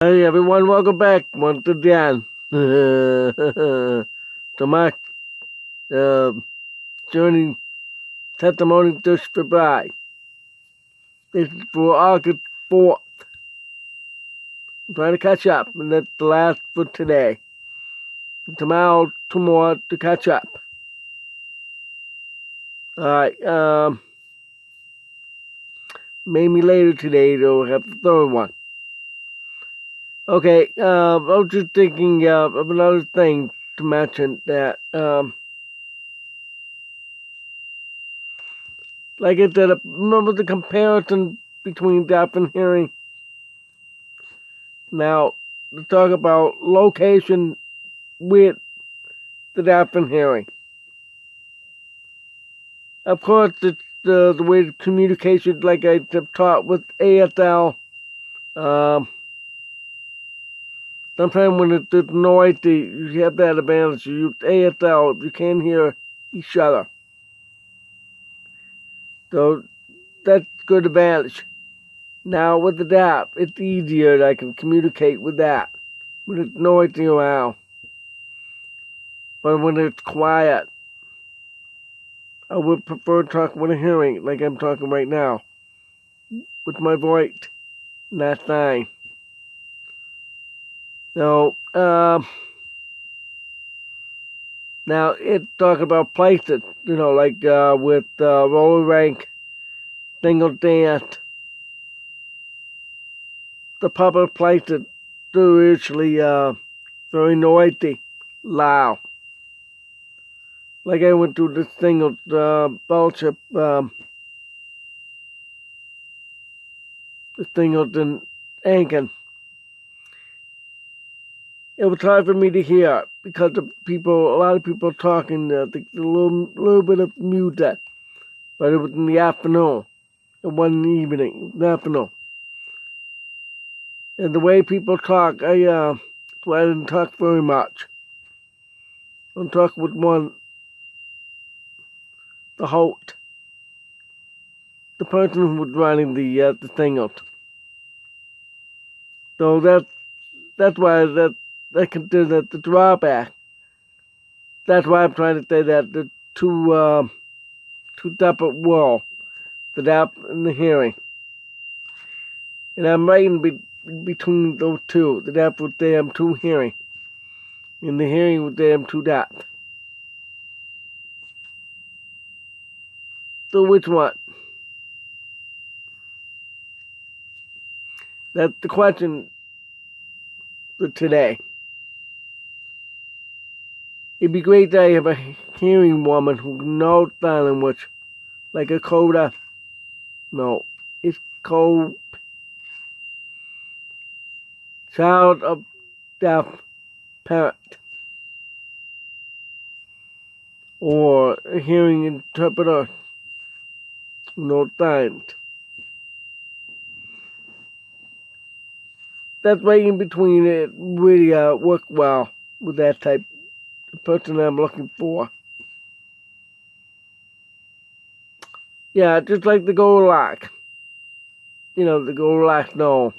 Hey everyone, welcome back once again to my uh, journey testimony just for Bride. This is for August 4th. I'm trying to catch up, and that's the last for today. Tomorrow, two more to catch up. Alright, maybe later today they'll have the third one. Okay, I was just thinking of another thing to mention that, like I said, remember the comparison between deaf and hearing? Now, to talk about location with the deaf and hearing. Of course, it's the way of communication, like I taught with ASL. Sometimes when it's noisy, you have that advantage. You use ASL if you can't hear each other. So that's good advantage. Now with the deaf, it's easier that I can communicate with that when it's noisy around. But when it's quiet, I would prefer to talk with a hearing, like I'm talking right now, with my voice, not fine. So, now it's talking about places, like with roller rank, single dance, the public places, they're usually very noisy, loud. Like I went to this single fellowship, the singles in Ankin. It was hard for me to hear because of a lot of people talking, a little bit of music, but it was in the afternoon. It wasn't in the evening, it was in the afternoon. And the way people talk, I didn't talk very much. I'm talking with the host, the person who was running the singles. So that's why I consider that the drawback. That's why I'm trying to say that the two separate worlds, the deaf and the hearing. And I'm right in between those two. The deaf would say I'm too hearing, and the hearing would say I'm too deaf. So which one? That's the question for today. It'd be great that I have a hearing woman who knows sign language, like a coda. No, it's called child of deaf parent, or a hearing interpreter who knows signs. That's right in between. It really work well with that type of person I'm looking for. Yeah, just like the Goldilocks. The Goldilocks no.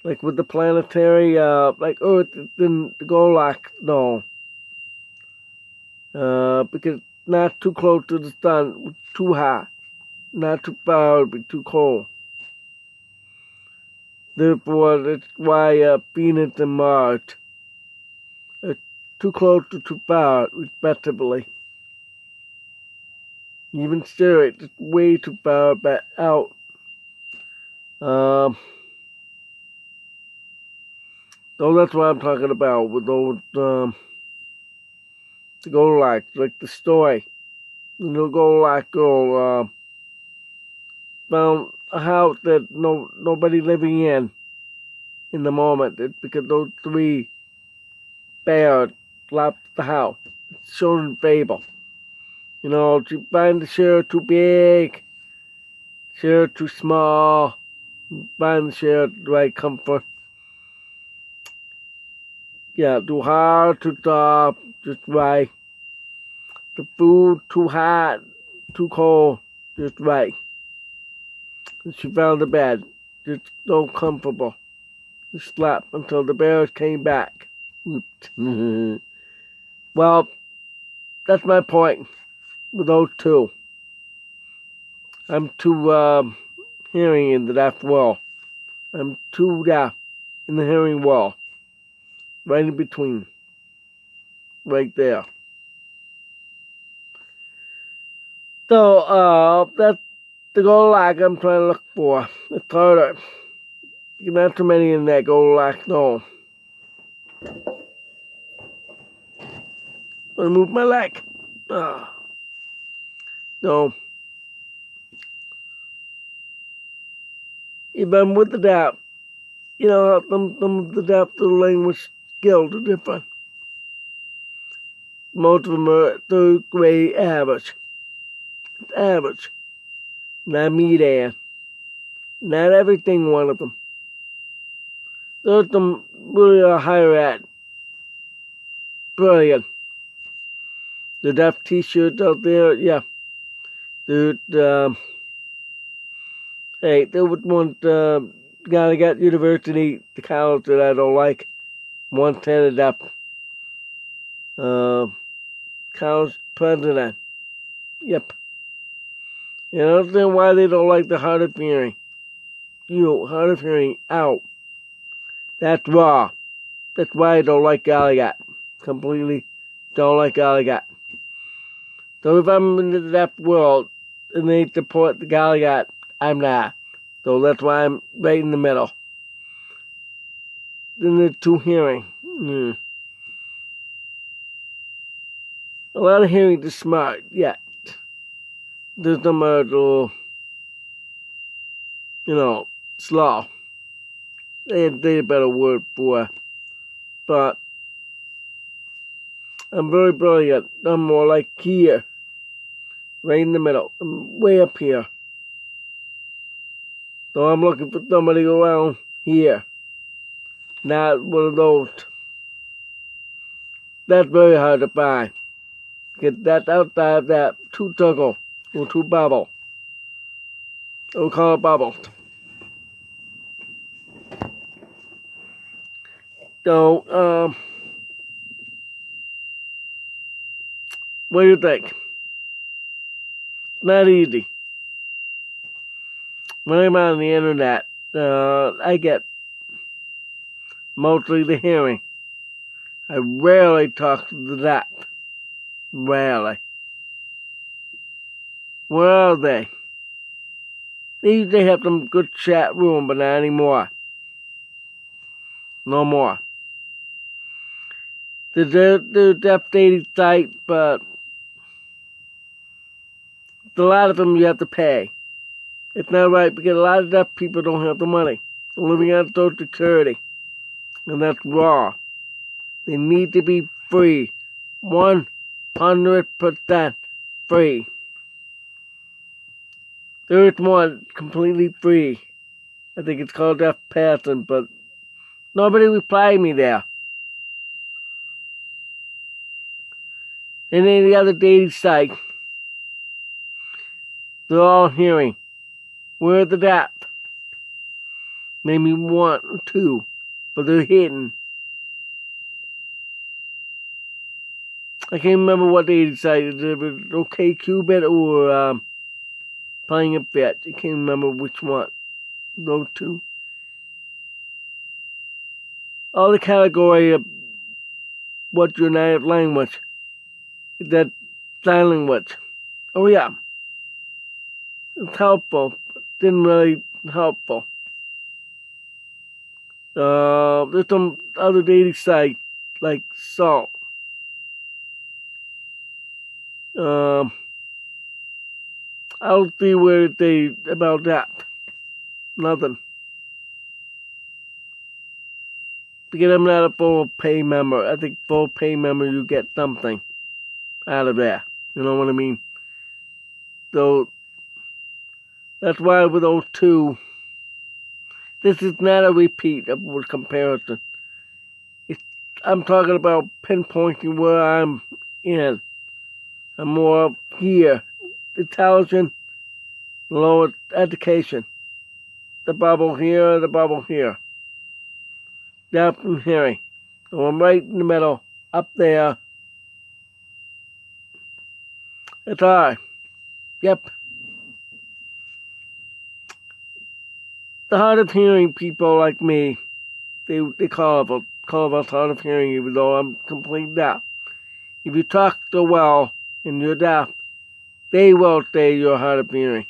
Like with the planetary, like Earth, it's in the Goldilocks no. Because not too close to the sun, too hot. Not too far, it would be too cold. Therefore, that's why Venus and Mars are too close to too far, respectively. Even Spirit is way too far back out. So that's what I'm talking about with those the Goldilocks, like the story. The little Goldilocks girl found a house that nobody living in the moment. It's because those three bears left the house. It's shown in fable. To find the chair too big, chair too small, find the chair the right comfort. Yeah, too hard, too soft, just right. The food too hot, too cold, just right. And she found the bed, just so comfortable. to sleep until the bears came back. Well, that's my point with those two. I'm too hearing in the deaf world. I'm too deaf in the hearing world. Right in between. Right there. So, that's the Goldilocks I'm trying to look for. It's harder. You're not too many in that Goldilocks, no. I'm gonna move my leg. No. Even with the deaf, you know, some of the deaf, the language skills are different. Most of them are third grade average. It's average. Not me there. Not everything one of them. There's some really higher ed. Brilliant. The deaf t-shirts out there, yeah. Dude, hey, there was one guy got university, the college that I don't like. One headed up. College president. Yep. You know, understand why they don't like the hard of hearing. Hard of hearing out. That's raw. That's why I don't like Gallagher. Completely don't like Gallagher. So if I'm in the deaf world and they support the Gallagher, I'm not. So that's why I'm right in the middle. Then the two hearing. A lot of hearing is smart, yeah. There's some are little, slow. They a better word for it. But I'm very brilliant. I'm more like here. Right in the middle. I'm way up here. So I'm looking for somebody around here. Not one of those. That's very hard to find. Get that outside of that two circle or two bubble. We'll call it bubbles. So, what do you think? It's not easy. When I'm on the internet, I get mostly the hearing. I rarely talk to the deaf. Rarely. Where are they? They usually have some good chat room, but not anymore. No more. There's deaf dating site, but a lot of them you have to pay. It's not right because a lot of deaf people don't have the money. They're living on Social Security. And that's raw. They need to be free. 100% free. There is one completely free. I think it's called Deaf Passing, but nobody replied me there. And then the other dating site, they're all hearing. Where are the deaf? Maybe one or two, but they're hidden. I can't remember what dating site it was. OK Cupid or Playing a Fit. I can't remember which one. Those two. All the category of what's your native language. That sign language. Oh yeah. It's helpful. But didn't really helpful. There's some other dating sites like Salt. I don't see where they about that. Nothing. Because I'm not a full pay member. I think full pay member you get something out of that. You know what I mean? So that's why with those two, this is not a repeat of a comparison. I'm talking about pinpointing where I'm in. I'm more here. Intelligent, lower education. The bubble here, the bubble here. deaf and hearing. So I'm right in the middle, up there. It's hard. Yep. The hard of hearing people like me, they call us hard of hearing, even though I'm completely deaf. If you talk so well and you're deaf, they will say you're hard of hearing.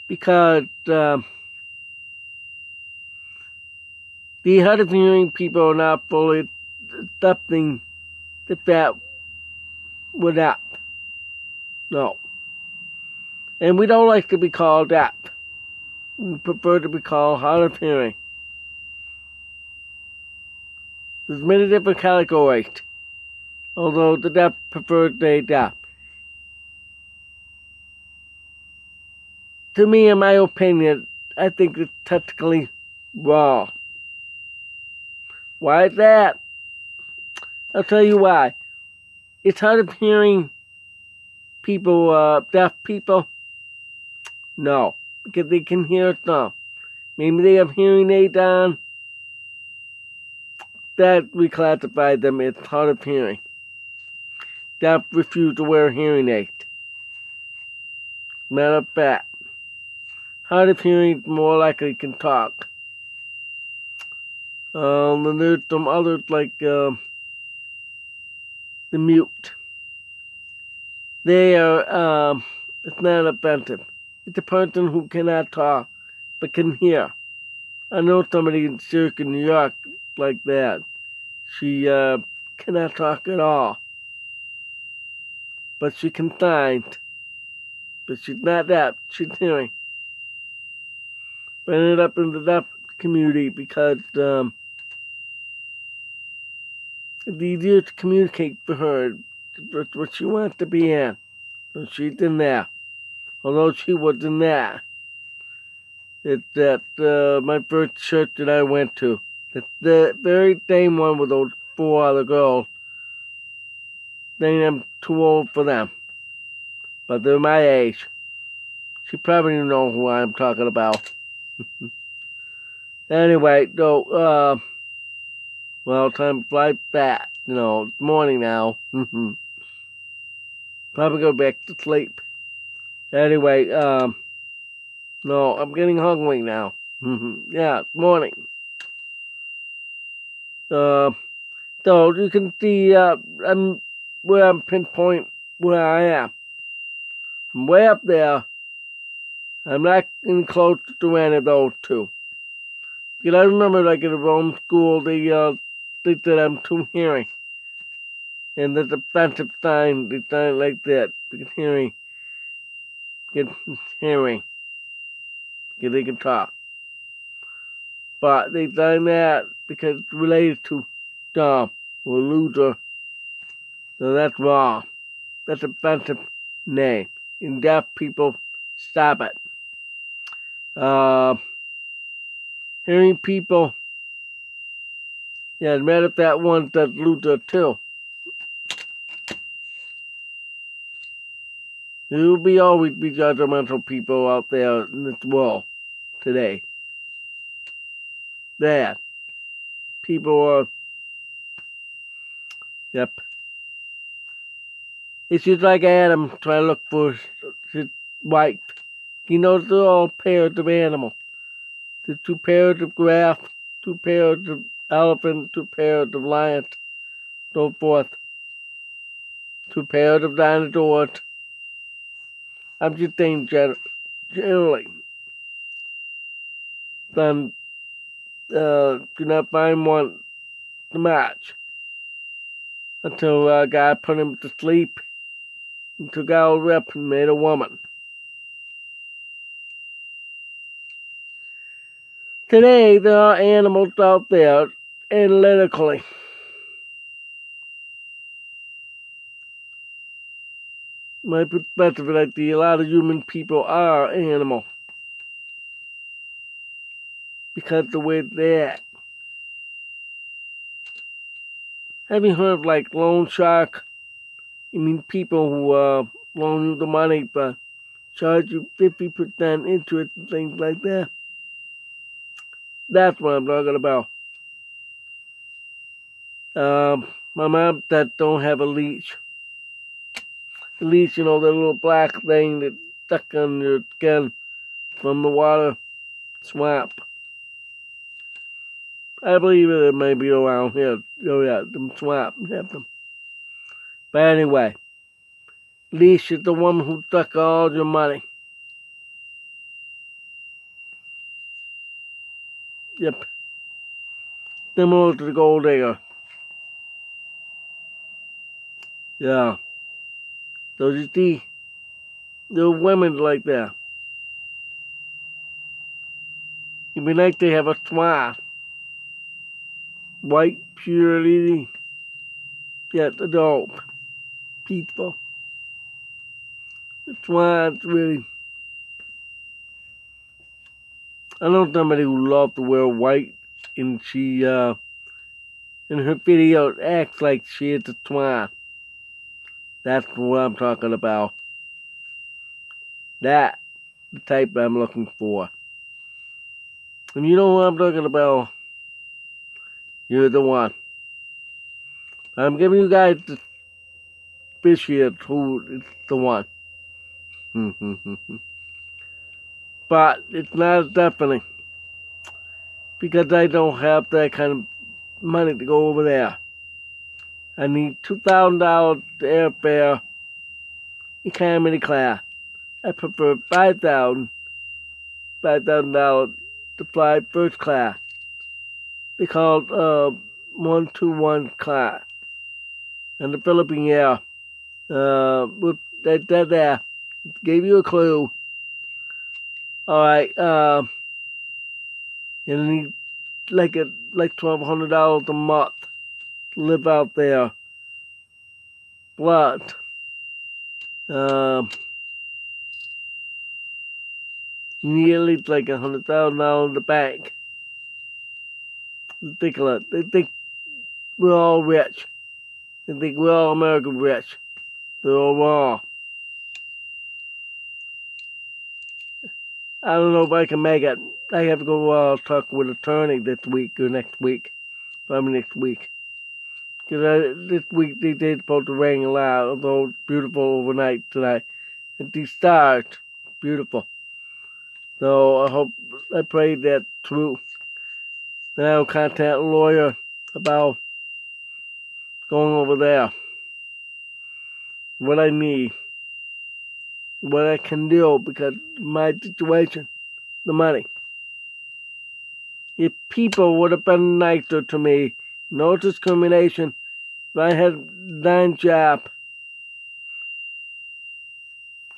Because the hard of hearing people are not fully accepting the fact we're deaf. No. And we don't like to be called deaf. We prefer to be called hard of hearing. There's many different categories, although the deaf prefer to say deaf. To me, in my opinion, I think it's technically wrong. Why is that? I'll tell you why. It's hard of hearing people, deaf people. No, because they can hear some. Maybe they have hearing aids on. That we classify them as hard of hearing. Deaf refuse to wear hearing aids. Matter of fact, hard of hearing more likely can talk. And there's some others like the mute. They are, it's not offensive. It's a person who cannot talk, but can hear. I know somebody in Circuit, New York, like that. She cannot talk at all. But she can sign. But she's not deaf. She's hearing. But ended up in the deaf community because it's easier to communicate for her. That's what she wants to be in. So she's in there. Although she was in there. It's at my first church that I went to. It's the very same one with those 4 other girls. I'm too old for them. But they're my age. She probably don't know who I'm talking about. Anyway, so, well, time flies fast. You know, it's morning now. Probably go back to sleep. Anyway, no, I'm getting hungry now. Yeah, it's morning. So you can see, I'm pinpoint where I am. I'm way up there. I'm not in close to any of those two. Because I remember, like, in the Rome school, they said I'm too hearing. And there's a offensive sign, they sign like that. Because hearing. Because they can talk. But they sign that because it's related to dumb or loser. So that's wrong. That's an offensive name. And deaf people, stop it. Hearing people, yeah, as a matter of fact, one that's loser too. There will always be judgmental people out there in this world today. There. People are, yep. It's just like Adam trying to look for his wife. He knows they're all pairs of animals. There's 2 pairs of giraffe, 2 pairs of elephant, 2 pairs of lions, so forth. 2 pairs of dinosaurs. I'm just saying generally. Then do not find one to match until God put him to sleep and took out a rip and made a woman. Today, there are animals out there analytically. My perspective is that a lot of human people are animals. Because the way they act. Have you heard of like loan shark? I mean people who loan you the money but charge you 50% interest and things like that. That's what I'm talking about. My mom that don't have a leash. The leash, the little black thing that stuck on your skin from the water swamp. I believe it may be around here. Oh yeah, them swamp have them. But anyway, leash is the one who took all your money. Yep. Similar to the gold digger. Yeah. So you see, there are women like that. It'd be nice to have a swamp. White, purity, yet adult. Peaceful. The swan's really... I know somebody who loves to wear white, and she, in her video, acts like she is a swan. That's what I'm talking about. That, the type I'm looking for. And you know what I'm talking about? You're the one. I'm giving you guys the fish here who is the one. But it's not definitely. Because I don't have that kind of money to go over there. I need $2,000 airfare economy class. I prefer $5,000 to fly first class. They call it 121 class. And the Philippine Air, with that there, gave you a clue. All right, you need like $1,200 a month to live out there. But you need at least like $100,000 in the bank. Ridiculous. They think we're all rich. They think we're all American rich. They're all wrong. I don't know if I can make it. I have to go talk with an attorney this week or next week. Probably next week. Because this week they're supposed to rain a lot, although it's beautiful overnight tonight. And these stars, beautiful. So I pray that's true. Then I'll contact a lawyer about going over there. What I need. What I can do because my situation, the money. If people would have been nicer to me, no discrimination, if I had 9 jobs,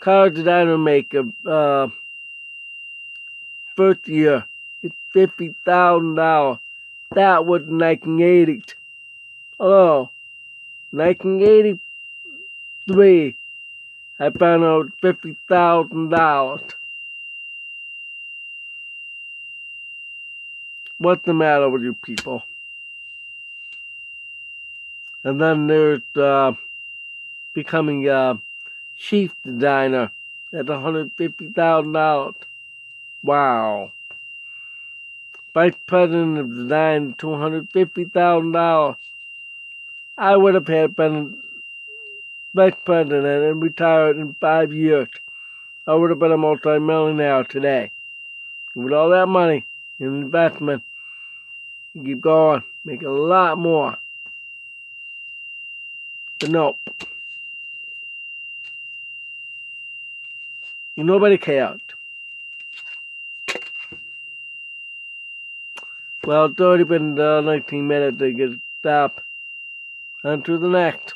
car designer maker, first year, it's $50,000. That was 1980. Hello, 1983. I found out $50,000. What's the matter with you people? And then there's becoming a chief designer at $150,000. Wow. Vice president of design, $250,000. I would have had been vice president and retired in 5 years. I would have been a multi-millionaire today. With all that money in investment, you keep going, make a lot more. But nope. Nobody cared. Well, it's already been 19 minutes to get stopped. On to the next.